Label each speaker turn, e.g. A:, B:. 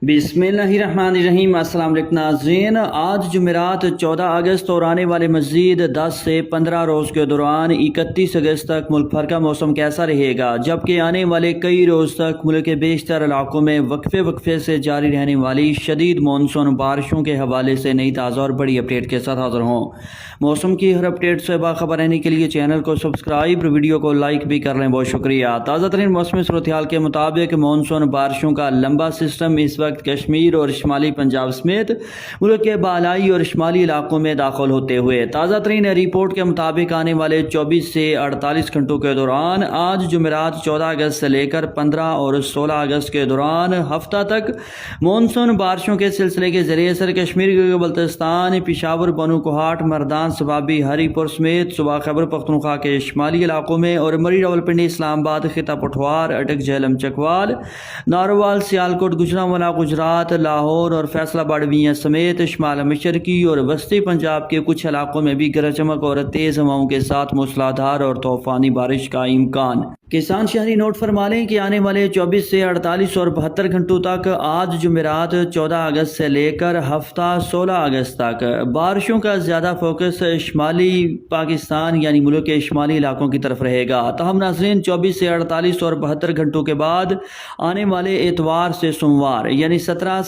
A: बिस्मिल्लाहिर्रहमानिर्रहीम। अस्सलाम वालेकुम नाज़रीन। आज जुमेरात 14 अगस्त और आने वाले मज़ीद 10 से 15 रोज़ के दौरान 31 अगस्त तक मुल्क भर का मौसम कैसा रहेगा, जबकि आने वाले कई रोज़ तक मुल्क के बेशतर इलाकों में वक्फे वक्फे से जारी रहने वाली शदीद मानसून बारिशों के हवाले से नई ताज़ा और बड़ी अपडेट के साथ हाज़िर हों। मौसम की हर अपडेट से बाखबर रहने के लिए चैनल को सब्सक्राइब, वीडियो को लाइक भी कर लें। बहुत शुक्रिया। ताज़ा तरीन मौसमी सूरत हाल के मुताबिक मानसून बारिशों का लंबा सिस्टम इस वक्त कश्मीर और शुमाली पंजाब समेत मुल्क के बालाई और शुमाली इलाकों में दाखिल होते हुए ताज़ा तरीन रिपोर्ट के मुताबिक आने वाले 24 से 48 घंटों के दौरान आज जुमेरात 14 अगस्त से लेकर 15 और 16 अगस्त के दौरान हफ्ता तक मानसून बारिशों के सिलसिले के जरिए सर कश्मीर के बल्तिस्तान, पिशावर, बनू कोहाट, मरदान, सबाबी, हरीपुर समेत सुबह खैबर पख्तूनख्वा के शुमाली इलाकों में और मरी रावलपिंडी, इस्लामाबाद, खिता पठवार, अटक, झेलम, चकवाल, नारोवाल, सियालकोट, गुजरांवाला, गुजरात, लाहौर और फैसलाबाद वियां समेत शुमाल मशरकी और वस्ती पंजाब के कुछ इलाकों में भी गरज चमक और तेज हवाओं के साथ मूसलाधार और तूफानी बारिश का इम्कान। किसान शहरी नोट फरमा लें कि आने वाले 24 से 48 और 72 घंटों तक आज जुमेरात 14 अगस्त से लेकर हफ्ता 16 अगस्त तक बारिशों का ज़्यादा फोकस शुमाली पाकिस्तान यानी मुल्क के शुमाली इलाकों की तरफ रहेगा। तहम नाज़रीन 24 से 48 और 72 घंटों के बाद आने वाले एतवार से सोमवार यानी 17